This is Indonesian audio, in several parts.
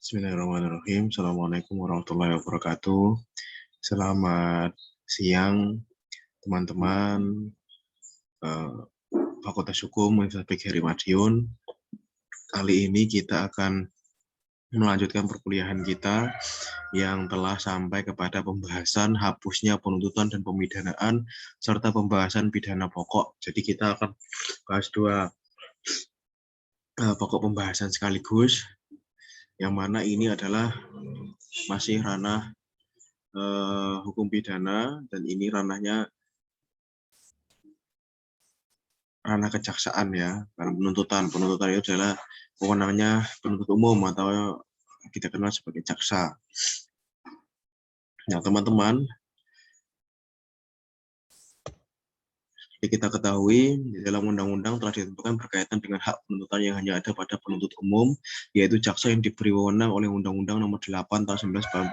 Bismillahirrahmanirrahim. Assalamualaikum warahmatullahi wabarakatuh. Selamat siang, teman-teman Fakultas Hukum Universitas PGRI Madiun. Kali ini kita akan melanjutkan perkuliahan kita yang telah sampai kepada pembahasan hapusnya penuntutan dan pemidanaan serta pembahasan pidana pokok. Jadi kita akan bahas dua pokok pembahasan sekaligus, yang mana ini adalah masih ranah hukum pidana, dan ini ranah kejaksaan ya. Karena penuntutan itu adalah wewenangnya penuntut umum atau kita kenal sebagai jaksa. Nah, teman-teman, kita ketahui di dalam undang-undang telah ditentukan berkaitan dengan hak penuntutan yang hanya ada pada penuntut umum, yaitu jaksa yang diberi wewenang oleh Undang-Undang Nomor 8 Tahun 1981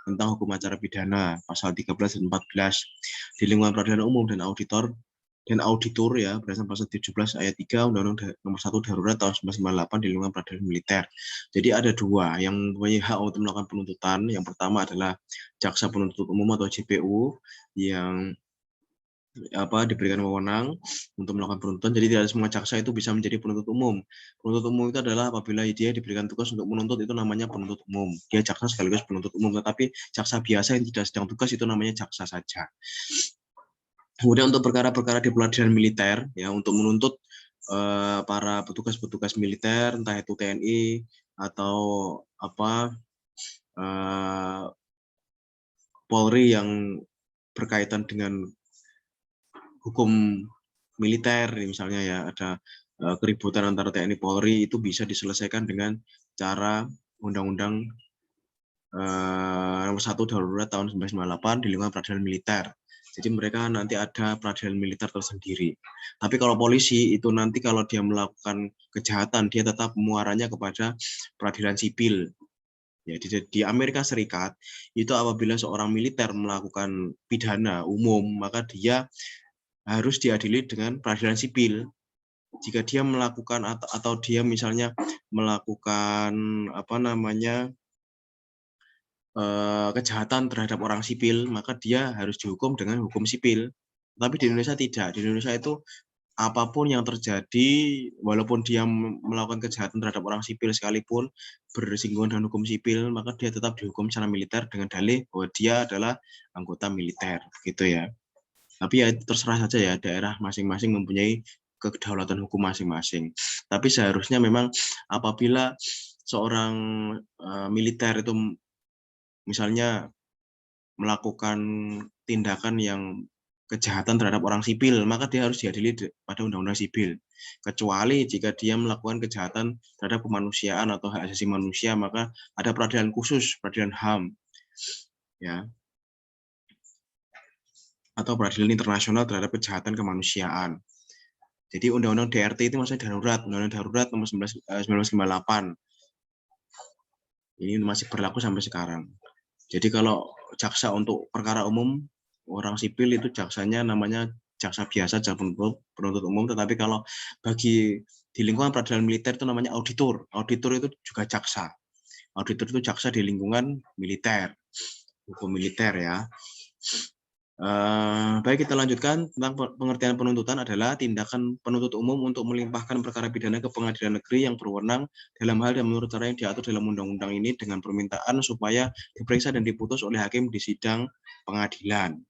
tentang hukum acara pidana, pasal 13 dan 14 di lingkungan peradilan umum dan auditor ya, berdasarkan pasal 17 ayat 3 Undang-Undang Nomor 1 Darurat Tahun 1998 di lingkungan peradilan militer. Jadi ada dua yang mempunyai hak untuk melakukan penuntutan. Yang pertama adalah jaksa penuntut umum atau JPU yang diberikan wewenang untuk melakukan penuntutan. Jadi tidak semua jaksa itu bisa menjadi penuntut umum. Penuntut umum itu adalah apabila dia diberikan tugas untuk menuntut, itu namanya penuntut umum. Dia jaksa sekaligus penuntut umum, tetapi jaksa biasa yang tidak sedang tugas itu namanya jaksa saja. Kemudian untuk perkara-perkara di peradilan militer ya, untuk menuntut para petugas-petugas militer, entah itu TNI atau Polri yang berkaitan dengan hukum militer, misalnya ya, ada keributan antara TNI Polri, itu bisa diselesaikan dengan cara Undang-Undang Nomor 1 Darurat Tahun 1998 di lingkungan peradilan militer. Jadi mereka nanti ada peradilan militer tersendiri. Tapi kalau polisi itu nanti kalau dia melakukan kejahatan, dia tetap muaranya kepada peradilan sipil. Ya, di Amerika Serikat itu apabila seorang militer melakukan pidana umum, maka dia harus diadili dengan peradilan sipil. Jika dia melakukan atau dia misalnya melakukan kejahatan terhadap orang sipil, maka dia harus dihukum dengan hukum sipil. Tapi di Indonesia tidak. Di Indonesia itu apapun yang terjadi, walaupun dia melakukan kejahatan terhadap orang sipil sekalipun bersinggungan dengan hukum sipil, maka dia tetap dihukum secara militer dengan dalih bahwa dia adalah anggota militer, gitu ya. Tapi ya terserah saja ya, daerah masing-masing mempunyai kedaulatan hukum masing-masing. Tapi seharusnya memang apabila seorang militer itu misalnya melakukan tindakan yang kejahatan terhadap orang sipil, maka dia harus diadili pada undang-undang sipil. Kecuali jika dia melakukan kejahatan terhadap kemanusiaan atau hak asasi manusia, maka ada peradilan khusus, peradilan HAM, ya, atau peradilan internasional terhadap kejahatan kemanusiaan. Jadi undang-undang DRT itu masih darurat, undang-undang darurat nomor 1958. Ini masih berlaku sampai sekarang. Jadi kalau jaksa untuk perkara umum, orang sipil itu jaksanya namanya jaksa biasa, jaksa penuntut umum. Tetapi kalau bagi di lingkungan peradilan militer itu namanya auditor. Auditor itu juga jaksa. Auditor itu jaksa di lingkungan militer, hukum militer ya. Baik, kita lanjutkan. Tentang pengertian penuntutan adalah tindakan penuntut umum untuk melimpahkan perkara pidana ke pengadilan negeri yang berwenang dalam hal dan menurut cara yang diatur dalam undang-undang ini dengan permintaan supaya diperiksa dan diputus oleh hakim di sidang pengadilan.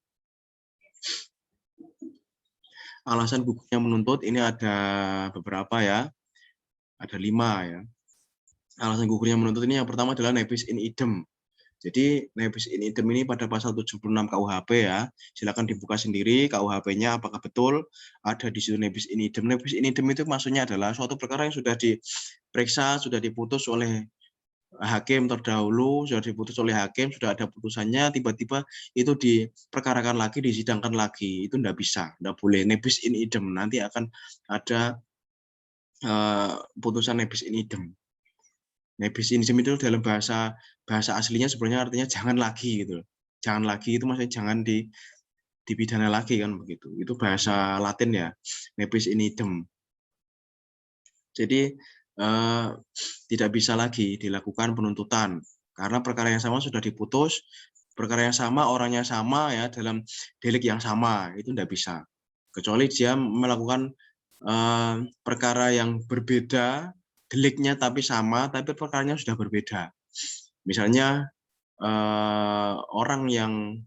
Alasan gugurnya menuntut ini ada beberapa ya, ada 5 ya. Alasan gugurnya menuntut ini yang pertama adalah nebis in idem. Jadi nebis in idem ini pada pasal 76 KUHP ya, silakan dibuka sendiri KUHP-nya apakah betul ada di situ nebis in idem. Nebis in idem itu maksudnya adalah suatu perkara yang sudah diperiksa, sudah diputus oleh hakim terdahulu, sudah diputus oleh hakim, sudah ada putusannya, tiba-tiba itu diperkarakan lagi, disidangkan lagi, itu tidak bisa, tidak boleh. Nebis in idem, nanti akan ada putusan nebis in idem. Nebis in idem itu dalam bahasa aslinya sebenarnya artinya jangan lagi gitu. Jangan lagi itu maksudnya jangan dipidana lagi kan begitu. Itu bahasa Latin ya, nebis in idem. Jadi tidak bisa lagi dilakukan penuntutan karena perkara yang sama sudah diputus, perkara yang sama, orangnya sama ya dalam delik yang sama, itu tidak bisa. Kecuali dia melakukan perkara yang berbeda, deliknya tapi sama, tapi perkaranya sudah berbeda. Misalnya orang yang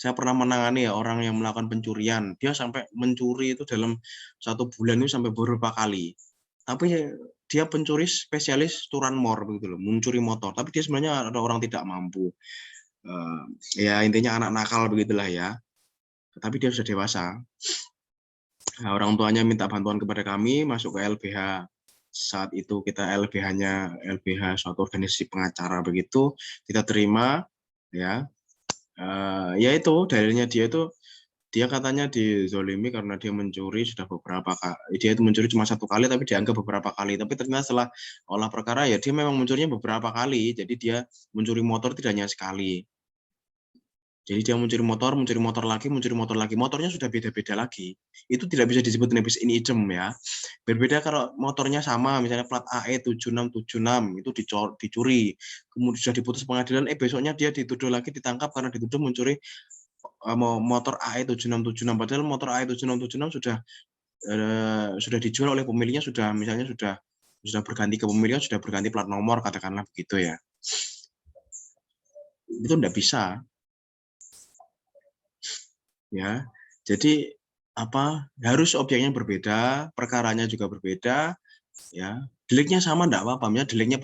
saya pernah menangani ya, orang yang melakukan pencurian, dia sampai mencuri itu dalam 1 bulan itu sampai beberapa kali. Tapi dia pencuri spesialis curanmor begitu loh, mencuri motor. Tapi dia sebenarnya ada orang tidak mampu. Ya intinya anak nakal begitulah ya. Tapi dia sudah dewasa. Nah, orang tuanya minta bantuan kepada kami masuk ke LBH. Saat itu kita LBH-nya LBH suatu organisasi pengacara begitu, kita terima ya. Ya itu dalilnya dia katanya dizolimi karena dia mencuri sudah beberapa kali. Dia itu mencuri cuma 1 kali tapi dianggap beberapa kali. Tapi ternyata setelah olah perkara ya dia memang mencurinya beberapa kali. Jadi dia mencuri motor tidak hanya sekali. Jadi dia mencuri motor lagi, mencuri motor lagi. Motornya sudah beda-beda lagi. Itu tidak bisa disebut nebis in idem ya. Berbeda kalau motornya sama, misalnya plat AE 7676 itu dicuri. Kemudian sudah diputus pengadilan, besoknya dia dituduh lagi, ditangkap karena dituduh mencuri motor AE 7676. Padahal motor AE 7676 sudah dijual oleh pemiliknya, misalnya sudah berganti ke pemiliknya, sudah berganti plat nomor, katakanlah begitu ya. Itu tidak bisa. Ya, jadi harus objeknya berbeda, perkaranya juga berbeda, ya. Deliknya sama enggak apa-apa, misalnya deliknya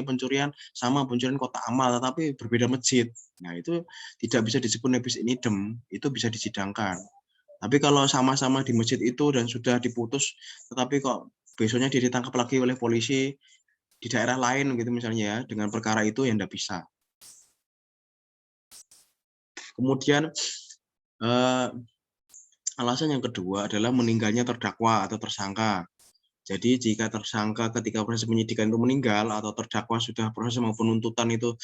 pencurian sama pencurian kotak amal tetapi berbeda masjid. Nah, itu tidak bisa disebut nebis in idem, itu bisa disidangkan. Tapi kalau sama-sama di masjid itu dan sudah diputus tetapi kok besoknya dia ditangkap lagi oleh polisi di daerah lain gitu misalnya ya, dengan perkara itu ya enggak bisa. Kemudian alasan yang kedua adalah meninggalnya terdakwa atau tersangka. Jadi jika tersangka ketika proses penyidikan itu meninggal atau terdakwa sudah proses maupun penuntutan itu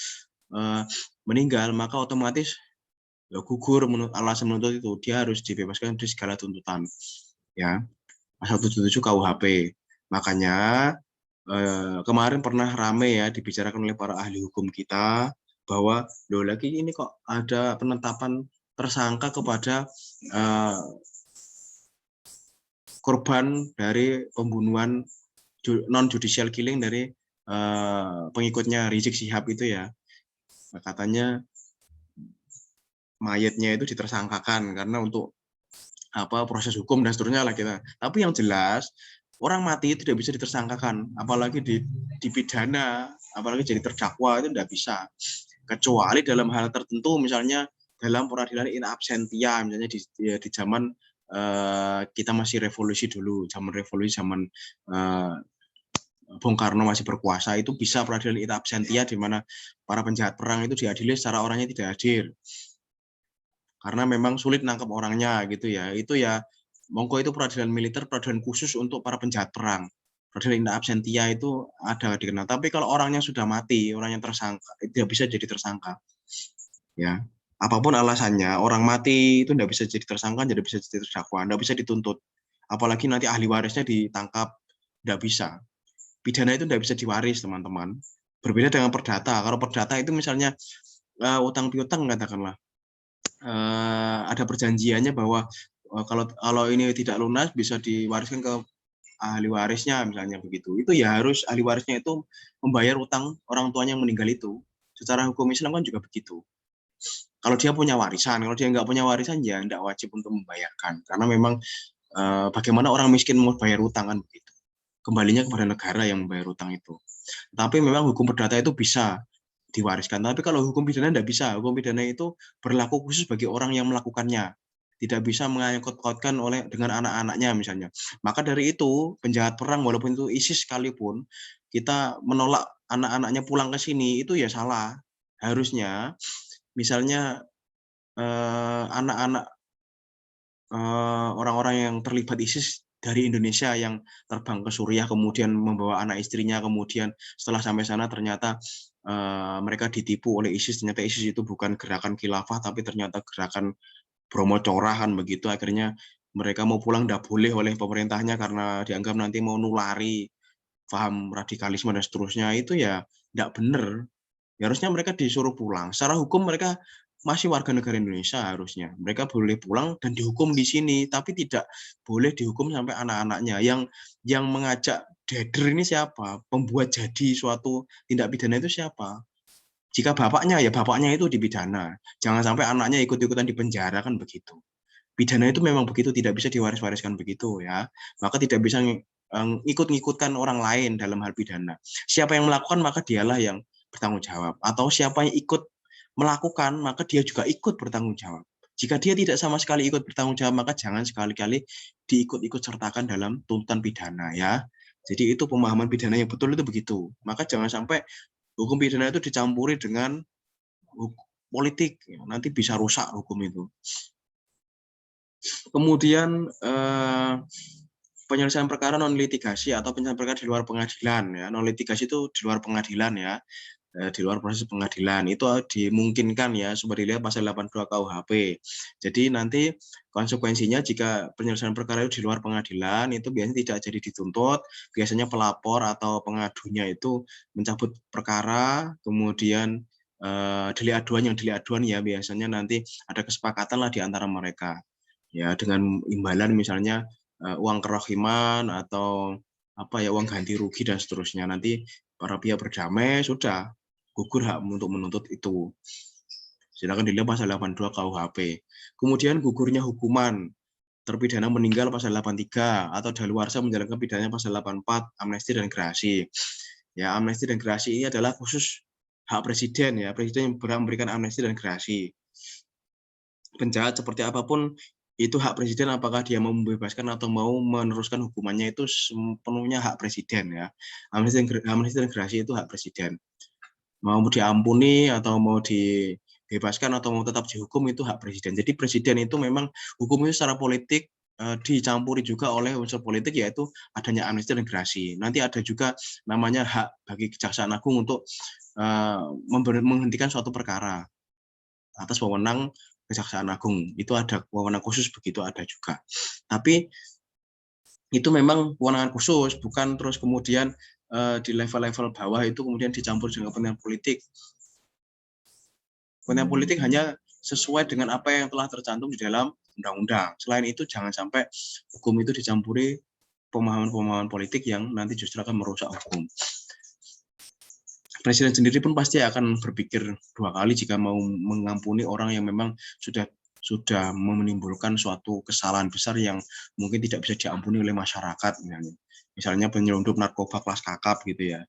meninggal, maka otomatis gugur menurut alasan menuntut itu, dia harus dibebaskan dari segala tuntutan. Ya, pasal 77 KUHP. Makanya kemarin pernah rame ya dibicarakan oleh para ahli hukum kita bahwa loh lagi ini kok ada penetapan tersangka kepada korban dari pembunuhan non judicial killing dari pengikutnya Rizik Syihab itu ya. Katanya mayatnya itu ditersangkakan karena untuk proses hukum dan seterusnya lah kita. Tapi yang jelas orang mati itu tidak bisa ditersangkakan, apalagi dipidana, apalagi jadi terdakwa itu tidak bisa. Kecuali dalam hal tertentu, misalnya dalam peradilan in absentia, misalnya di zaman kita masih revolusi dulu, zaman Bung Karno masih berkuasa, itu bisa peradilan in absentia di mana para penjahat perang itu diadili secara orangnya tidak hadir. Karena memang sulit nangkep orangnya gitu ya. Itu ya monggo itu peradilan militer, peradilan khusus untuk para penjahat perang. Peradilan in absentia itu ada dikenal. Tapi kalau orangnya sudah mati, orangnya tersangka, tidak bisa jadi tersangka. Ya. Apapun alasannya, orang mati itu tidak bisa jadi tersangka, tidak bisa jadi terdakwa, tidak bisa dituntut. Apalagi nanti ahli warisnya ditangkap, tidak bisa. Pidana itu tidak bisa diwaris, teman-teman. Berbeda dengan perdata. Kalau perdata itu misalnya utang piutang katakanlah, ada perjanjiannya bahwa kalau ini tidak lunas bisa diwariskan ke ahli warisnya misalnya begitu. Itu ya harus ahli warisnya itu membayar utang orang tuanya yang meninggal itu. Secara hukum Islam kan juga begitu. Kalau dia punya warisan, kalau dia nggak punya warisan ya nggak wajib untuk membayarkan. Karena memang bagaimana orang miskin mau bayar utang kan begitu. Kembalinya kepada negara yang membayar utang itu. Tapi memang hukum perdata itu bisa diwariskan. Tapi kalau hukum pidana tidak bisa. Hukum pidana itu berlaku khusus bagi orang yang melakukannya. Tidak bisa mengangkut-angkutkan dengan anak-anaknya misalnya. Maka dari itu, penjahat perang walaupun itu ISIS sekalipun, kita menolak anak-anaknya pulang ke sini, itu ya salah. Harusnya, misalnya anak-anak orang-orang yang terlibat ISIS dari Indonesia yang terbang ke Suriah kemudian membawa anak istrinya, kemudian setelah sampai sana ternyata mereka ditipu oleh ISIS, ternyata ISIS itu bukan gerakan khilafah tapi ternyata gerakan Bromo Corahan begitu, akhirnya mereka mau pulang tidak boleh oleh pemerintahnya karena dianggap nanti mau nulari paham radikalisme dan seterusnya itu ya tidak benar. Ya, harusnya mereka disuruh pulang. Secara hukum mereka masih warga negara Indonesia harusnya. Mereka boleh pulang dan dihukum di sini, tapi tidak boleh dihukum sampai anak-anaknya. Yang mengajak dader ini siapa? Pembuat jadi suatu tindak pidana itu siapa? Jika bapaknya, ya bapaknya itu dipidana. Jangan sampai anaknya ikut-ikutan di penjara, kan begitu. Pidana itu memang begitu, tidak bisa diwaris-wariskan begitu ya. Maka tidak bisa ikut-ngikutkan orang lain dalam hal pidana. Siapa yang melakukan maka dialah yang bertanggung jawab. Atau siapa yang ikut melakukan maka dia juga ikut bertanggung jawab. Jika dia tidak sama sekali ikut bertanggung jawab maka jangan sekali-kali diikut-ikut sertakan dalam tuntutan pidana ya. Jadi itu pemahaman pidana yang betul itu begitu. Maka jangan sampai hukum pidana itu dicampuri dengan politik, nanti bisa rusak hukum itu. Kemudian penyelesaian perkara non litigasi atau penyelesaian perkara di luar pengadilan ya. Non litigasi itu di luar pengadilan ya. Di luar proses pengadilan itu dimungkinkan ya, seperti dilihat pasal 82 KUHP. Jadi nanti konsekuensinya jika penyelesaian perkara itu di luar pengadilan itu biasanya tidak jadi dituntut, biasanya pelapor atau pengadunya itu mencabut perkara, kemudian delik aduan ya biasanya nanti ada kesepakatan lah di antara mereka ya, dengan imbalan misalnya uang kerohiman atau uang ganti rugi dan seterusnya. Nanti para pihak berdamai, sudah gugur hak untuk menuntut itu. Silakan dilihat pasal 82 KUHP. Kemudian gugurnya hukuman, terpidana meninggal pasal 83 atau daluarsa menjalankan pidananya pasal 84, amnesti dan gerasi. Ya, amnesti dan gerasi ini adalah khusus hak presiden ya. Presiden yang berhak memberikan amnesti dan gerasi. Penjahat seperti apapun itu hak presiden, apakah dia mau membebaskan atau mau meneruskan hukumannya itu sepenuhnya hak presiden ya. Amnesti dan gerasi itu hak presiden. Mau diampuni atau mau dibebaskan atau mau tetap dihukum itu hak presiden. Jadi presiden itu memang hukumnya secara politik dicampuri juga oleh unsur politik, yaitu adanya amnesti dan gerasi. Nanti ada juga namanya hak bagi Kejaksaan Agung untuk menghentikan suatu perkara atas wewenang Kejaksaan Agung. Itu ada wewenang khusus begitu, ada juga. Tapi itu memang kewenangan khusus, bukan terus kemudian di level-level bawah itu kemudian dicampur dengan kepentingan politik. Kepentingan politik hanya sesuai dengan apa yang telah tercantum di dalam undang-undang. Selain itu jangan sampai hukum itu dicampuri pemahaman-pemahaman politik yang nanti justru akan merusak hukum. Presiden sendiri pun pasti akan berpikir dua kali jika mau mengampuni orang yang memang sudah menimbulkan suatu kesalahan besar yang mungkin tidak bisa diampuni oleh masyarakat, misalnya penyelundup narkoba kelas kakap gitu ya.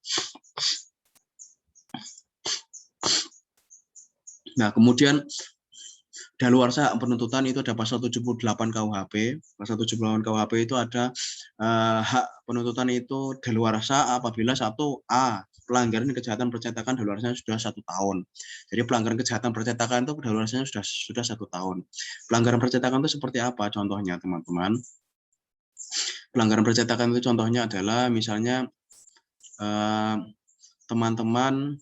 Nah, kemudian daluarsa penuntutan itu ada pasal 78 KUHP. Pasal 78 KUHP itu ada hak penuntutan itu daluarsa apabila 1A pelanggaran kejahatan percetakan daluarsanya sudah 1 tahun. Jadi pelanggaran kejahatan percetakan itu daluarsanya sudah 1 tahun. Pelanggaran percetakan itu seperti apa contohnya, teman-teman? Pelanggaran percetakan itu contohnya adalah misalnya teman-teman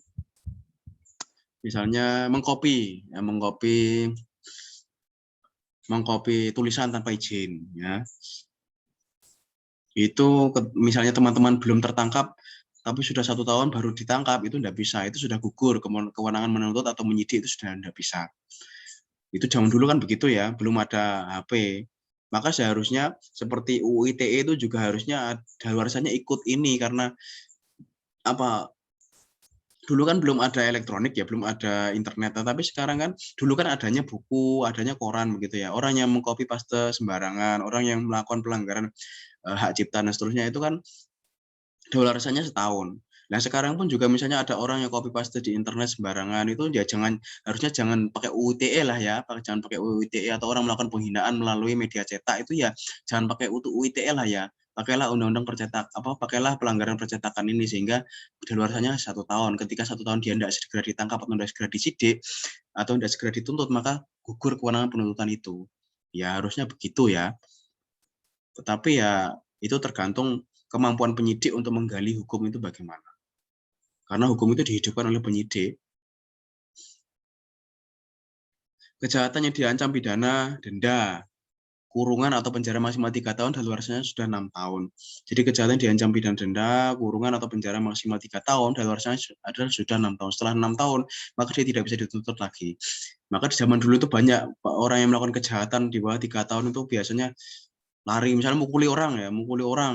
misalnya mengcopy tulisan tanpa izin ya. Itu misalnya teman-teman belum tertangkap tapi sudah 1 tahun baru ditangkap, itu tidak bisa, itu sudah gugur kewenangan menuntut atau menyidik, itu sudah tidak bisa. Itu zaman dulu kan begitu ya, belum ada HP. Maka seharusnya seperti UU ITE itu juga harusnya daluarsanya ikut ini, karena dulu kan belum ada elektronik ya, belum ada internet. Tapi sekarang kan dulu kan adanya buku, adanya koran begitu ya. Orang yang mengcopy paste sembarangan, orang yang melakukan pelanggaran hak cipta dan seterusnya itu kan daluarsanya setahun. Nah sekarang pun juga misalnya ada orang yang copy paste di internet sembarangan, itu ya harusnya jangan pakai UU ITE lah ya, jangan pakai UU ITE. Atau orang melakukan penghinaan melalui media cetak itu ya jangan pakai UU ITE lah ya. Pakailah undang-undang pakailah pelanggaran percetakan ini, sehingga daluarsanya 1 tahun. Ketika 1 tahun dia tidak segera ditangkap atau tidak segera disidik atau tidak segera dituntut, maka gugur kewenangan penuntutan itu. Ya harusnya begitu ya. Tetapi ya itu tergantung kemampuan penyidik untuk menggali hukum itu bagaimana. Karena hukum itu dihidupkan oleh penyidik. Kejahatan yang diancam pidana, denda. kurungan atau penjara maksimal 3 tahun, daluarsanya sudah 6 tahun. Jadi kejahatan diancam pidana denda, kurungan atau penjara maksimal 3 tahun, daluarsanya adalah sudah 6 tahun. Setelah 6 tahun, maka dia tidak bisa dituntut lagi. Maka di zaman dulu itu banyak orang yang melakukan kejahatan di bawah 3 tahun itu biasanya lari, misalnya mukuli orang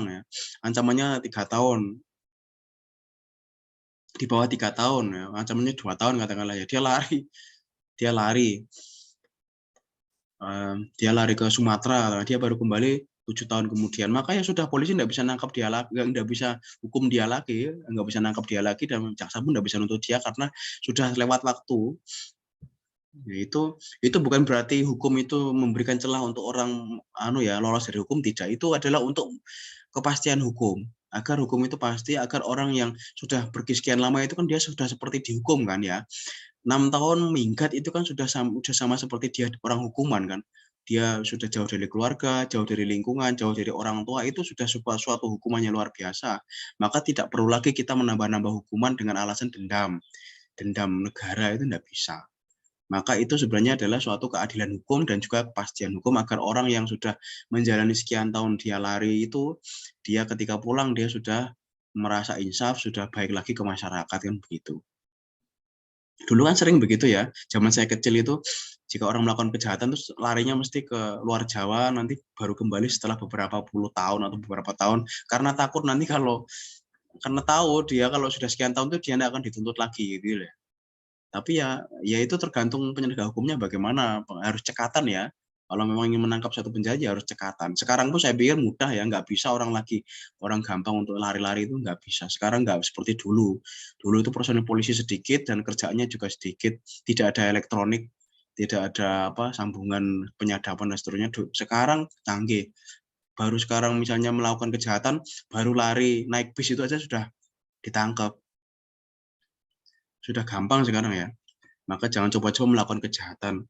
ya, ancamannya 3 tahun. Di bawah 3 tahun ya, ancamannya 2 tahun katakanlah ya, dia lari. Dia lari ke Sumatera, dia baru kembali 7 tahun kemudian. Makanya sudah polisi nggak bisa nangkap dia lagi, nggak bisa hukum dia lagi, nggak bisa nangkap dia lagi, dan jaksa pun nggak bisa nuntut dia karena sudah lewat waktu. Ya, itu bukan berarti hukum itu memberikan celah untuk orang lolos dari hukum, tidak. Itu adalah untuk kepastian hukum, agar hukum itu pasti, agar orang yang sudah pergi sekian lama itu kan dia sudah seperti dihukum kan ya. 6 tahun minggat itu kan sudah sama seperti dia orang hukuman kan. Dia sudah jauh dari keluarga, jauh dari lingkungan, jauh dari orang tua, itu sudah suatu hukumannya luar biasa. Maka tidak perlu lagi kita menambah-nambah hukuman dengan alasan dendam. Dendam negara itu tidak bisa. Maka itu sebenarnya adalah suatu keadilan hukum dan juga kepastian hukum agar orang yang sudah menjalani sekian tahun dia lari itu, dia ketika pulang dia sudah merasa insaf, sudah baik lagi ke masyarakat kan begitu. Dulu kan sering begitu ya, zaman saya kecil itu jika orang melakukan kejahatan terus larinya mesti ke luar Jawa, nanti baru kembali setelah beberapa puluh tahun atau beberapa tahun, karena takut nanti karena tahu dia kalau sudah sekian tahun itu dia tidak akan dituntut lagi gitu ya. Tapi ya itu tergantung penegak hukumnya bagaimana, harus cekatan ya. Kalau memang ingin menangkap satu penjajah ya harus cekatan. Sekarang pun saya pikir mudah ya, nggak bisa orang gampang untuk lari-lari itu nggak bisa. Sekarang nggak seperti dulu. Dulu itu personil polisi sedikit dan kerjaannya juga sedikit, tidak ada elektronik, tidak ada sambungan penyadapan dan seterusnya. Sekarang canggih. Baru sekarang misalnya melakukan kejahatan, baru lari naik bis itu aja sudah ditangkap. Sudah gampang sekarang ya. Maka jangan coba-coba melakukan kejahatan.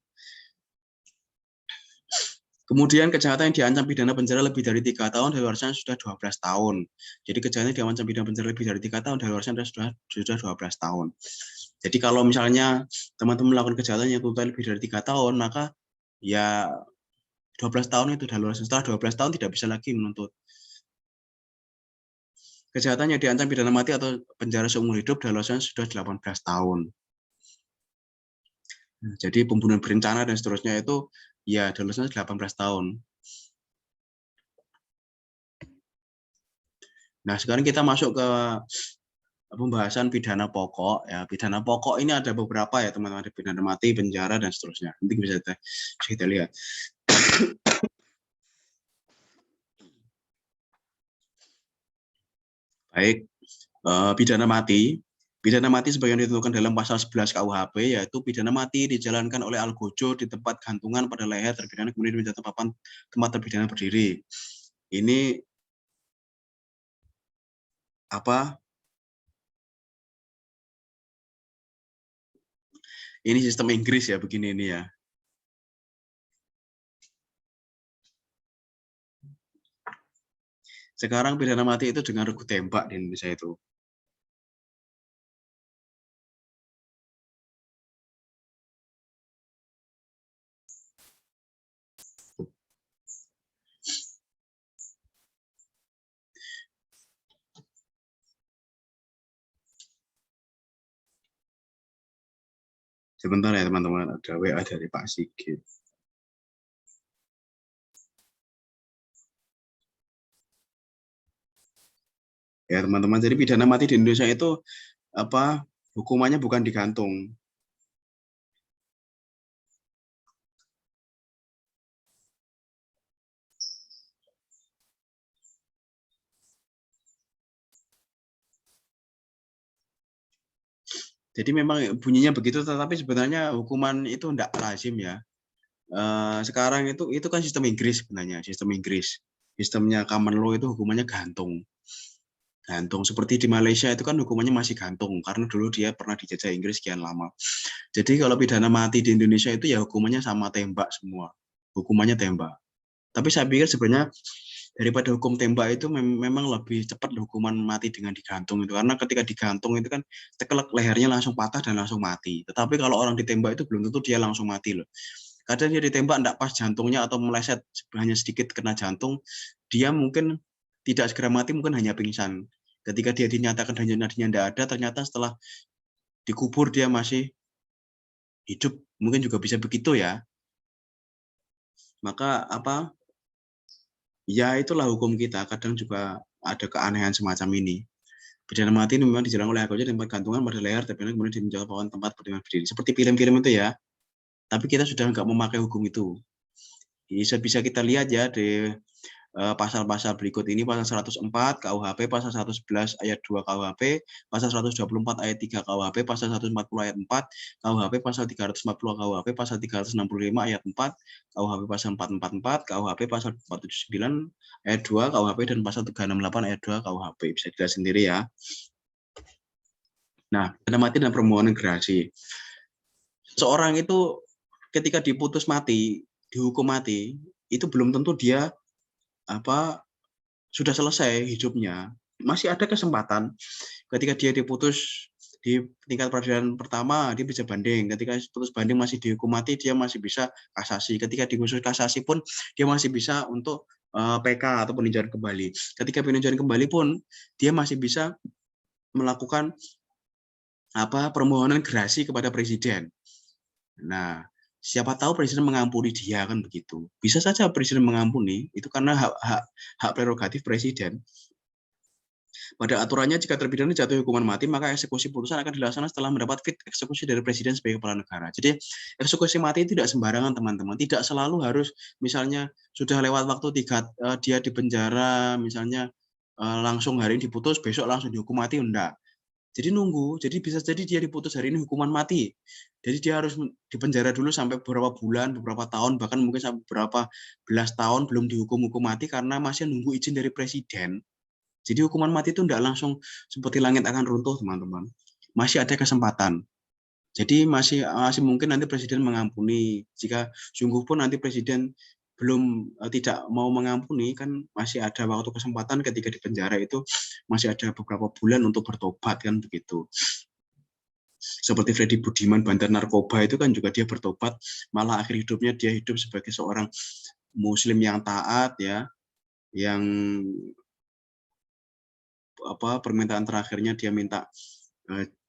Kemudian kejahatan yang diancam pidana penjara lebih dari 3 tahun, daluarsanya sudah 12 tahun. Jadi kejahatan yang diancam pidana penjara lebih dari 3 tahun, daluarsanya sudah 12 tahun. Jadi kalau misalnya teman-teman melakukan kejahatan yang tuntutan lebih dari 3 tahun, maka ya 12 tahun itu daluarsanya. Setelah 12 tahun tidak bisa lagi menuntut. Kejahatan yang diancam pidana mati atau penjara seumur hidup, daluarsanya sudah 18 tahun. Jadi pembunuhan berencana dan seterusnya itu ya daluarsanya 18 tahun. Nah, sekarang kita masuk ke pembahasan pidana pokok ya. Pidana pokok ini ada beberapa ya teman-teman, ada pidana mati, penjara dan seterusnya. Nanti bisa kita lihat. Baik, pidana mati. Pidana mati sebagaimana ditentukan dalam pasal 11 KUHP, yaitu pidana mati dijalankan oleh algojo di tempat gantungan pada leher terpidana kemudian di tempat terpidana berdiri. Ini ini sistem Inggris ya, begini ini ya. Sekarang pidana mati itu dengan regu tembak di Indonesia itu. Sebentar ya teman-teman, ada WA dari Pak Sigit. Ya teman-teman, jadi pidana mati di Indonesia itu hukumannya bukan digantung. Jadi memang bunyinya begitu, tetapi sebenarnya hukuman itu tidak lazim ya. Sekarang itu kan sistem Inggris sebenarnya, sistem Inggris. Sistemnya common law itu hukumannya gantung. Gantung. Seperti di Malaysia itu kan hukumannya masih gantung, karena dulu dia pernah dijajah Inggris sekian lama. Jadi kalau pidana mati di Indonesia itu ya hukumannya sama tembak semua. Hukumannya tembak. Tapi saya pikir sebenarnya daripada hukum tembak itu memang lebih cepat hukuman mati dengan digantung itu, karena ketika digantung itu kan tekelek lehernya langsung patah dan langsung mati. Tetapi kalau orang ditembak itu belum tentu dia langsung mati loh. Kadang dia ditembak enggak pas jantungnya atau meleset hanya sedikit kena jantung, dia mungkin tidak segera mati, mungkin hanya pingsan. Ketika dia dinyatakan nadinya enggak ada, ternyata setelah dikubur dia masih hidup, mungkin juga bisa begitu ya. Maka ya itulah hukum kita, kadang juga ada keanehan semacam ini. Pidana mati ini memang dijalankan oleh hakim tempat gantungan pada leher, tapi kemudian dijatuhkan tempat pertimbangan berdiri. Seperti film-film itu ya, tapi kita sudah nggak memakai hukum itu. Bisa kita lihat ya di pasal-pasal berikut ini, pasal 104 KUHP, pasal 111 ayat 2 KUHP, pasal 124 ayat 3 KUHP, pasal 140 ayat 4 KUHP, pasal 340 KUHP, pasal 365 ayat 4 KUHP, pasal 444 KUHP, pasal 479 ayat 2 KUHP, dan pasal 368 ayat 2 KUHP. Bisa dilihat sendiri ya. Nah, pidana mati dan permohonan gerasi. Seorang itu ketika diputus mati, dihukum mati, itu belum tentu dia sudah selesai hidupnya. Masih ada kesempatan ketika dia diputus di tingkat peradilan pertama, dia bisa banding. Ketika putus banding masih dihukum mati, dia masih bisa kasasi. Ketika diusul kasasi pun dia masih bisa untuk PK atau peninjauan kembali. Ketika peninjauan kembali pun dia masih bisa melakukan permohonan gerasi kepada presiden. Nah, siapa tahu presiden mengampuni dia, kan begitu. Bisa saja presiden mengampuni, itu karena hak prerogatif presiden. Pada aturannya, jika terpidana jatuh hukuman mati, maka eksekusi putusan akan dilaksanakan setelah mendapat fit eksekusi dari presiden sebagai kepala negara. Jadi eksekusi mati tidak sembarangan, teman-teman. Tidak selalu harus misalnya sudah lewat waktu dia di penjara, misalnya langsung hari ini diputus, besok langsung dihukum mati, enggak. Jadi nunggu, jadi bisa jadi dia diputus hari ini hukuman mati. Jadi dia harus dipenjara dulu sampai beberapa bulan, beberapa tahun, bahkan mungkin sampai beberapa belas tahun belum dihukum masih karena masih nunggu izin dari presiden. Jadi hukuman mati itu tidak langsung seperti langit akan runtuh, teman-teman. Masih ada kesempatan. Jadi masih mungkin nanti presiden mengampuni. Jika sungguh pun nanti presiden belum tidak mau mengampuni, kan masih ada waktu kesempatan ketika di penjara itu masih ada beberapa bulan untuk bertobat, kan begitu. Seperti Freddy Budiman, bandar narkoba itu kan juga dia bertobat, malah akhir hidupnya dia hidup sebagai seorang muslim yang taat ya, yang permintaan terakhirnya dia minta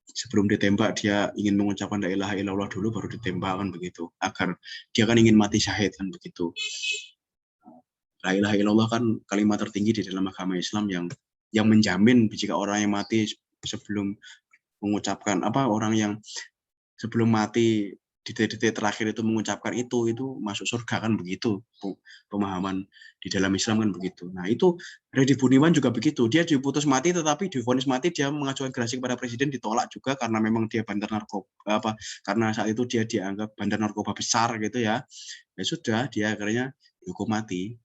sebelum ditembak dia ingin mengucapkan la ilaha illallah dulu baru ditembak, kan begitu, agar dia kan ingin mati syahid, kan begitu. La ilaha illallah kan kalimat tertinggi di dalam agama Islam yang menjamin jika orang yang mati sebelum mengucapkan orang yang sebelum mati di detik-detik terakhir itu mengucapkan itu masuk surga, kan begitu pemahaman di dalam Islam, kan begitu. Nah itu Freddy Budiman juga begitu, dia diputus mati tetapi divonis mati, dia mengajukan gerasi kepada presiden, ditolak juga karena memang dia bandar narkoba, karena saat itu dia dianggap bandar narkoba besar gitu ya. Ya sudah, dia akhirnya dihukum mati.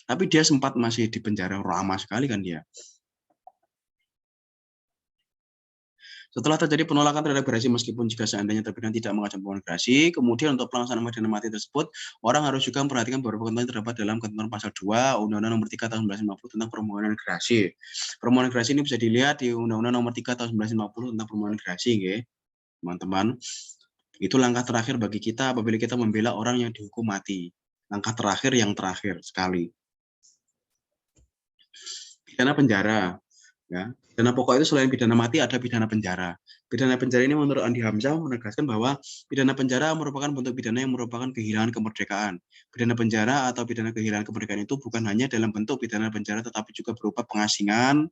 Tapi dia sempat masih di penjara lama sekali kan dia. Setelah terjadi penolakan terhadap gerasi meskipun jika seandainya terpidana tidak mengajukan permohonan gerasi, kemudian untuk pelaksanaan pidana mati tersebut, orang harus juga memperhatikan beberapa ketentuan terdapat dalam ketentuan pasal 2 Undang-Undang Nomor 3 Tahun 1950 tentang permohonan gerasi. Permohonan gerasi ini bisa dilihat di Undang-Undang Nomor 3 Tahun 1950 tentang permohonan gerasi, teman-teman. Itu langkah terakhir bagi kita apabila kita membela orang yang dihukum mati. Langkah terakhir yang terakhir sekali. Pidana penjara. Ya, pidana pokok itu selain pidana mati ada pidana penjara. Pidana penjara ini menurut Andi Hamzah menegaskan bahwa pidana penjara merupakan bentuk pidana yang merupakan kehilangan kemerdekaan. Pidana penjara atau pidana kehilangan kemerdekaan itu bukan hanya dalam bentuk pidana penjara tetapi juga berupa pengasingan.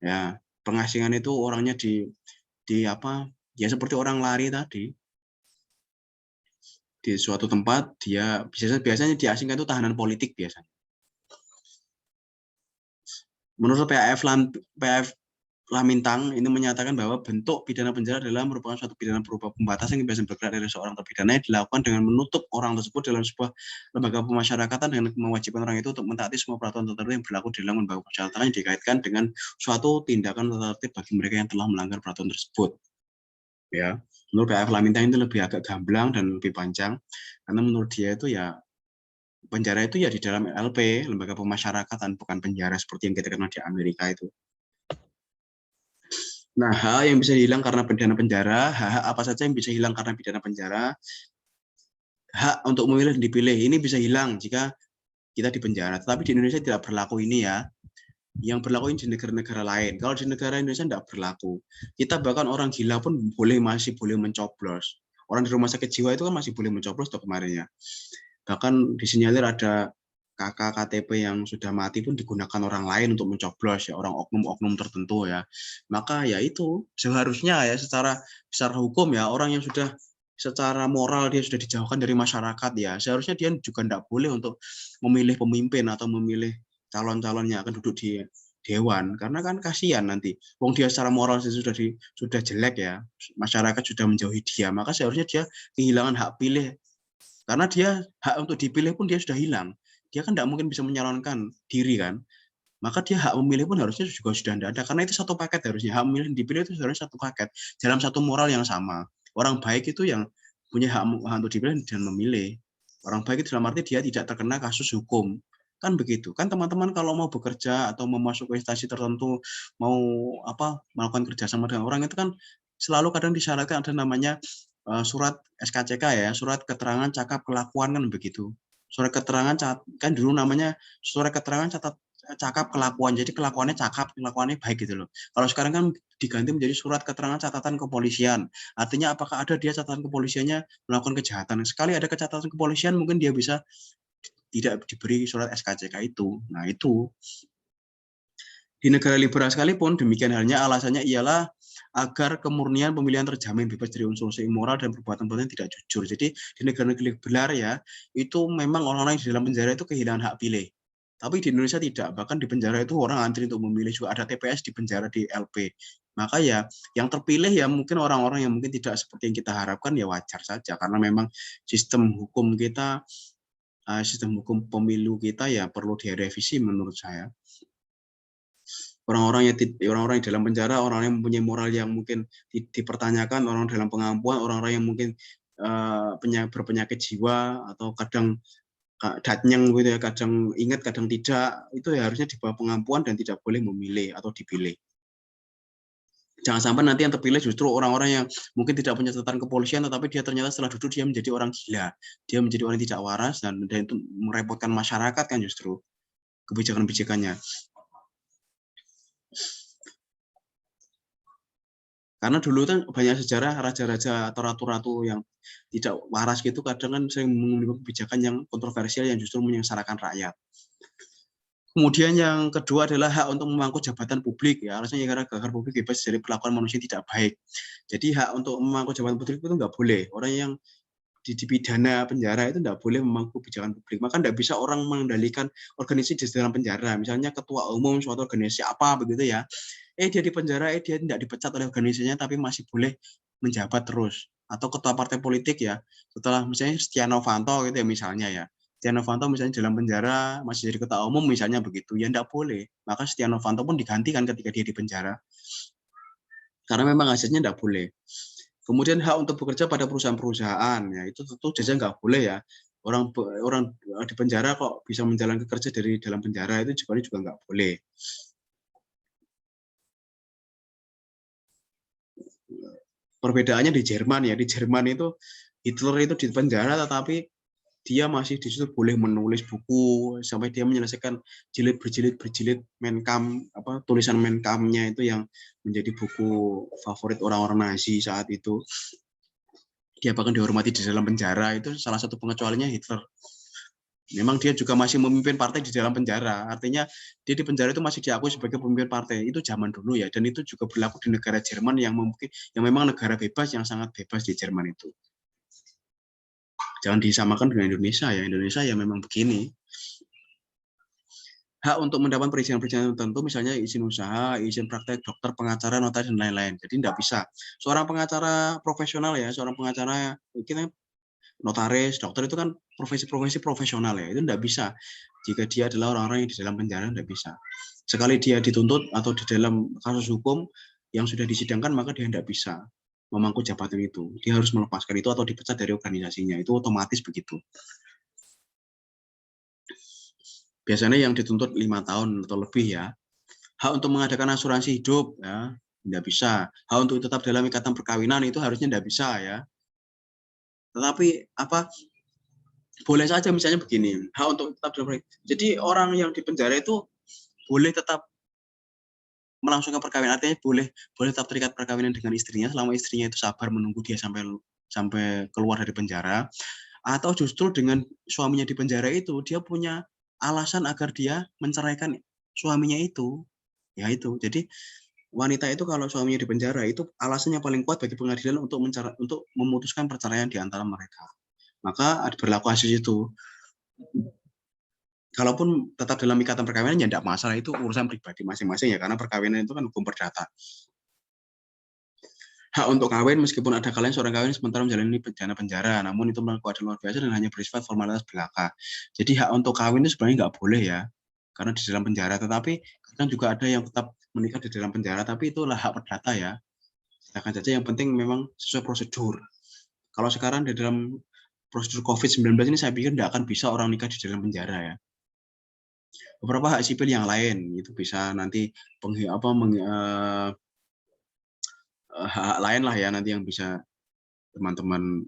Ya, pengasingan itu orangnya di ya seperti orang lari tadi. Di suatu tempat dia biasanya diasingkan itu tahanan politik biasanya. Menurut PAF Lamintang ini menyatakan bahwa bentuk pidana penjara adalah merupakan suatu pidana berupa pembatasan kebebasan bergerak dari seorang terpidana yang dilakukan dengan menutup orang tersebut dalam sebuah lembaga pemasyarakatan dengan mewajibkan orang itu untuk mentaati semua peraturan tertentu yang berlaku di dalam lembaga pemasyarakatan yang dikaitkan dengan suatu tindakan tertentu bagi mereka yang telah melanggar peraturan tersebut. Ya, menurut PAF Lamintang itu lebih agak gamblang dan lebih panjang karena menurut dia itu ya penjara itu ya di dalam LP, lembaga pemasyarakatan, bukan penjara seperti yang kita kenal di Amerika itu. Nah, hal yang bisa hilang karena pidana penjara, hak apa saja yang bisa hilang karena pidana penjara? hak untuk memilih dan dipilih ini bisa hilang jika kita di penjara. Tetapi di Indonesia tidak berlaku ini ya. Yang berlaku ini di negara-negara lain. Kalau di negara Indonesia tidak berlaku. Kita bahkan orang gila pun masih boleh mencoblos. Orang di rumah sakit jiwa itu kan masih boleh mencoblos tuh kemarin ya. Bahkan disinyalir ada kakak KTP yang sudah mati pun digunakan orang lain untuk mencoblos ya, orang oknum-oknum tertentu ya. Maka ya itu seharusnya ya secara hukum ya, orang yang sudah secara moral dia sudah dijauhkan dari masyarakat ya, seharusnya dia juga tidak boleh untuk memilih pemimpin atau memilih calon-calon yang akan duduk di dewan, karena kan kasihan nanti wong dia secara moral sudah jelek ya, masyarakat sudah menjauhi dia, maka seharusnya dia kehilangan hak pilih, karena dia hak untuk dipilih pun dia sudah hilang, dia kan tidak mungkin bisa menyalonkan diri kan, maka dia hak memilih pun harusnya juga sudah tidak ada, karena itu satu paket harusnya, hak memilih dan dipilih itu harusnya satu paket dalam satu moral yang sama. Orang baik itu yang punya hak untuk dipilih dan memilih. Orang baik itu dalam arti dia tidak terkena kasus hukum, kan begitu kan teman-teman. Kalau mau bekerja atau mau masuk ke instansi tertentu, mau melakukan kerjasama dengan orang, itu kan selalu kadang disyaratkan ada namanya surat SKCK ya, surat keterangan cakap kelakuan, kan begitu. Surat keterangan kan dulu namanya surat keterangan cakap kelakuan, jadi kelakuannya cakap, kelakuannya baik gitu loh. Kalau sekarang kan diganti menjadi surat keterangan catatan kepolisian, artinya apakah ada dia catatan kepolisiannya melakukan kejahatan. Sekali ada catatan kepolisian mungkin dia bisa tidak diberi surat SKCK itu. Nah itu di negara liberal sekalipun demikian halnya, alasannya ialah agar kemurnian pemilihan terjamin bebas dari unsur-unsur immoral dan perbuatan-perbuatan tidak jujur. Jadi di negara-negara liberal ya, itu memang orang-orang yang di dalam penjara itu kehilangan hak pilih. Tapi di Indonesia tidak, bahkan di penjara itu orang antri untuk memilih, juga ada TPS di penjara di LP. Maka ya yang terpilih ya mungkin orang-orang yang mungkin tidak seperti yang kita harapkan, ya wajar saja, karena memang sistem hukum kita, sistem hukum pemilu kita ya perlu direvisi menurut saya. Orang-orang yang dalam penjara, orang yang mempunyai moral yang mungkin dipertanyakan, orang dalam pengampuan, orang-orang yang mungkin berpenyakit jiwa atau kadang datnyang gitu ya, kadang ingat kadang tidak, itu ya harusnya di bawah pengampuan dan tidak boleh memilih atau dipilih. Jangan sampai nanti yang terpilih justru orang-orang yang mungkin tidak punya catatan kepolisian, tetapi dia ternyata setelah duduk dia menjadi orang gila, dia menjadi orang yang tidak waras, dan itu merepotkan masyarakat kan justru kebijakan-kebijakannya. Karena dulu kan banyak sejarah raja-raja atau ratu-ratu yang tidak waras gitu, kadang kan sering mengambil kebijakan yang kontroversial yang justru menyengsarakan rakyat. Kemudian yang kedua adalah hak untuk memangku jabatan publik ya, harusnya negara publik bebas dari perlakuan manusia tidak baik. Jadi hak untuk memangku jabatan publik itu nggak boleh. Orang yang dipidana penjara itu tidak boleh memangku kebijakan publik. Maka tidak bisa orang mengendalikan organisasi di dalam penjara. Misalnya ketua umum suatu organisasi apa begitu ya, dia di penjara, dia tidak dipecat oleh organisasinya tapi masih boleh menjabat terus. Atau ketua partai politik ya, setelah misalnya Setia Novanto gitu ya misalnya ya, Setia Novanto misalnya dalam penjara masih jadi ketua umum misalnya begitu, ya tidak boleh. Maka Setia Novanto pun digantikan ketika dia di penjara. Karena memang hasilnya tidak boleh. Kemudian hak untuk bekerja pada perusahaan-perusahaan, ya itu tentu saja nggak boleh ya. Orang di penjara kok bisa menjalankan kerja dari dalam penjara, itu juga nggak boleh. Perbedaannya di Jerman ya, di Jerman itu Hitler itu di penjara tetapi dia masih di situ boleh menulis buku sampai dia menyelesaikan berjilid Mein Kampf, tulisan Mein Kampf-nya itu yang menjadi buku favorit orang-orang Nazi saat itu. Dia bahkan dihormati di dalam penjara, itu salah satu pengecualiannya Hitler. Memang dia juga masih memimpin partai di dalam penjara, artinya dia di penjara itu masih diakui sebagai pemimpin partai. Itu zaman dulu ya, dan itu juga berlaku di negara Jerman yang memang negara bebas, yang sangat bebas di Jerman itu. Jangan disamakan dengan Indonesia ya, Indonesia ya memang begini. Hak untuk mendapat perizinan-perizinan tertentu, misalnya izin usaha, izin praktek dokter, pengacara, notaris, dan lain-lain. Jadi tidak bisa. Seorang pengacara profesional ya, seorang pengacara kita notaris, dokter itu kan profesi-profesi profesional ya, itu tidak bisa. Jika dia adalah orang-orang yang di dalam penjara, tidak bisa. Sekali dia dituntut atau di dalam kasus hukum yang sudah disidangkan, maka dia tidak bisa memangku jabatan itu. Dia harus melepaskan itu atau dipecat dari organisasinya. Itu otomatis begitu. Biasanya yang dituntut 5 tahun atau lebih ya. Hak untuk mengadakan asuransi hidup ya, tidak bisa. Hak untuk tetap dalam ikatan perkawinan itu harusnya tidak bisa ya. Tetapi boleh saja misalnya begini, hak untuk tetap dalam. Jadi orang yang di penjara itu boleh tetap melangsungkan perkawinan, artinya boleh tetap terikat perkawinan dengan istrinya selama istrinya itu sabar menunggu dia sampai keluar dari penjara, atau justru dengan suaminya di penjara itu dia punya alasan agar dia menceraikan suaminya itu. Ya itu. Jadi wanita itu kalau suaminya di penjara itu alasannya paling kuat bagi pengadilan untuk memutuskan perceraian di antara mereka. Maka berlaku hasil itu. Kalaupun tetap dalam ikatan perkawinan ya tidak masalah, itu urusan pribadi masing-masing ya, karena perkawinan itu kan hukum perdata. Hak untuk kawin meskipun ada kalanya seorang kawin sementara menjalani pidana penjara, namun itu melakukan keadaan luar biasa dan hanya bersifat formalitas belaka. Jadi hak untuk kawin itu sebenarnya nggak boleh ya, karena di dalam penjara. Tetapi kan juga ada yang tetap menikah di dalam penjara, tapi itulah hak perdata ya. Silakan saja, yang penting memang sesuai prosedur. Kalau sekarang di dalam prosedur COVID-19 ini saya pikir tidak akan bisa orang nikah di dalam penjara ya. Beberapa hak sipil yang lain itu bisa nanti hak lain lah ya nanti yang bisa teman-teman.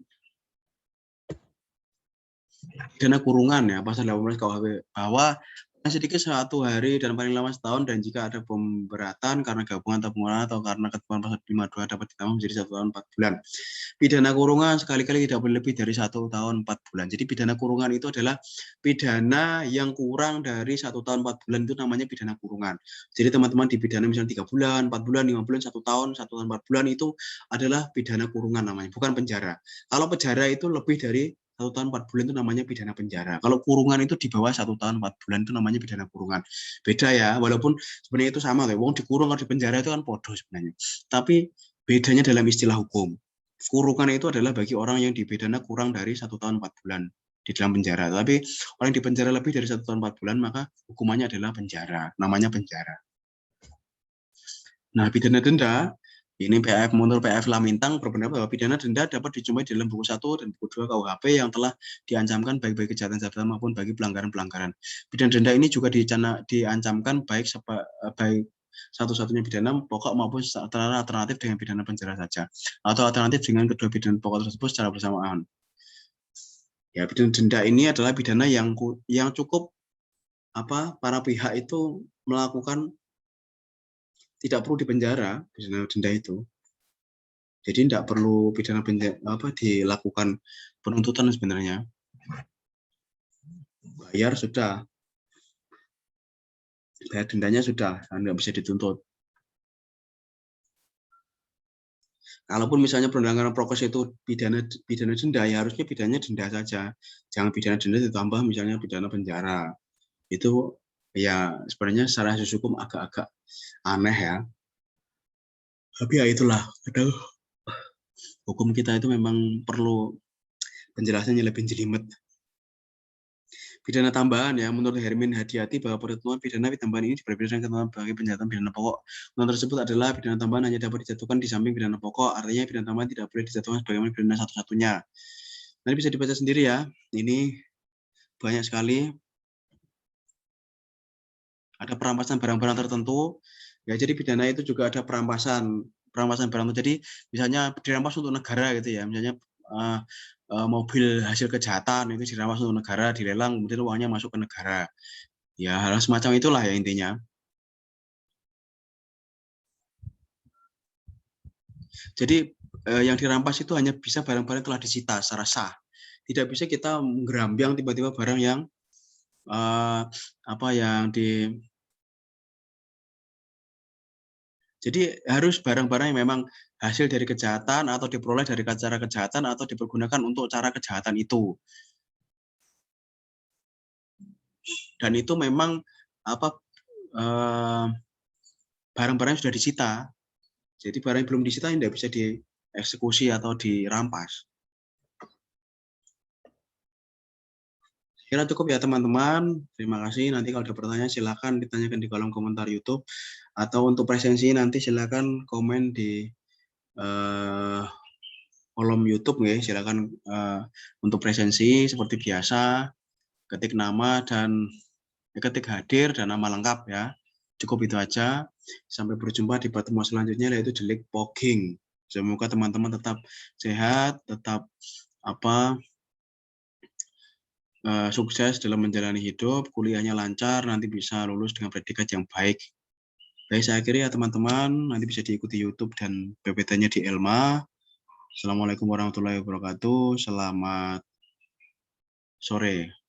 Pidana kurungan ya, pasal 18 KUHP, bahwa sedikit 1 hari dan paling lama setahun, dan jika ada pemberatan karena gabungan tabungan atau karena ketentuan pasal 52 dapat ditambah menjadi 1 tahun 4 bulan. Pidana kurungan sekali-kali tidak boleh lebih dari 1 tahun 4 bulan. Jadi pidana kurungan itu adalah pidana yang kurang dari 1 tahun 4 bulan, itu namanya pidana kurungan. Jadi teman-teman dipidana misalnya 3 bulan, 4 bulan, 5 bulan, 1 tahun, 4 bulan, itu adalah pidana kurungan namanya, bukan penjara. Kalau penjara itu lebih dari 1 tahun 4 bulan itu namanya pidana penjara. Kalau kurungan itu di bawah 1 tahun 4 bulan itu namanya pidana kurungan. Beda ya, walaupun sebenarnya itu sama. Wong dikurung atau di penjara itu kan podo sebenarnya. Tapi bedanya dalam istilah hukum. Kurungan itu adalah bagi orang yang dipidana kurang dari 1 tahun 4 bulan di dalam penjara. Tapi orang yang di penjara lebih dari 1 tahun 4 bulan, maka hukumannya adalah penjara. Namanya penjara. Nah, pidana denda, ini menurut PF Lamintang berpendapat bahwa pidana denda dapat dijumpai di dalam buku 1 dan buku 2 KUHP yang telah diancamkan baik bagi kejahatan-kejahatan maupun bagi pelanggaran-pelanggaran. Pidana denda ini juga diancamkan baik satu-satunya pidana pokok maupun secara alternatif dengan pidana penjara saja, atau alternatif dengan kedua pidana pokok tersebut secara bersamaan. Ya, pidana denda ini adalah pidana yang cukup para pihak itu melakukan, tidak perlu dipenjara pidana denda itu. Jadi tidak perlu pidana dilakukan penuntutan sebenarnya. Bayar sudah. Bayar dendanya sudah, nggak bisa dituntut. Kalaupun misalnya pelanggaran prokes itu pidana denda, ya harusnya pidananya denda saja. Jangan pidana denda ditambah misalnya pidana penjara. Itu ya sebenarnya secara hukum agak-agak aneh ya. Tapi ya itulah, kadang hukum kita itu memang perlu penjelasannya lebih jelimet. Pidana tambahan ya, menurut Hermin Hadiati bahwa perhitungan pidana tambahan ini berbeda dengan ketentuan bagi penjatuhan pidana pokok. Ketentuan tersebut adalah pidana tambahan hanya dapat dijatuhkan di samping pidana pokok, artinya pidana tambahan tidak boleh dijatuhkan sebagaimana pidana satu-satunya. Nanti bisa dibaca sendiri ya, ini banyak sekali. Ada perampasan barang-barang tertentu, ya jadi pidana itu juga ada perampasan barang. Jadi misalnya dirampas untuk negara gitu ya, misalnya mobil hasil kejahatan itu dirampas untuk negara, dilelang, kemudian uangnya masuk ke negara. Ya hal semacam itulah ya intinya. Jadi yang dirampas itu hanya bisa barang-barang telah disita secara sah. Tidak bisa kita menggerambiang tiba-tiba barang yang jadi harus barang-barang yang memang hasil dari kejahatan atau diperoleh dari cara kejahatan atau dipergunakan untuk cara kejahatan itu. Dan itu memang barang-barang yang sudah disita. Jadi barang yang belum disita tidak bisa dieksekusi atau dirampas. Kira cukup ya teman-teman. Terima kasih. Nanti kalau ada pertanyaan silakan ditanyakan di kolom komentar YouTube, atau untuk presensi nanti silakan komen di kolom YouTube ya. Silakan untuk presensi seperti biasa, ketik nama dan ketik hadir dan nama lengkap ya. Cukup itu aja. Sampai berjumpa di pertemuan selanjutnya, yaitu di Lake Pogging. Semoga teman-teman tetap sehat, tetap sukses dalam menjalani hidup, kuliahnya lancar, nanti bisa lulus dengan predikat yang baik. Baik, saya akhiri ya teman-teman, nanti bisa diikuti YouTube dan PPT-nya di Elma. Assalamualaikum warahmatullahi wabarakatuh, selamat sore.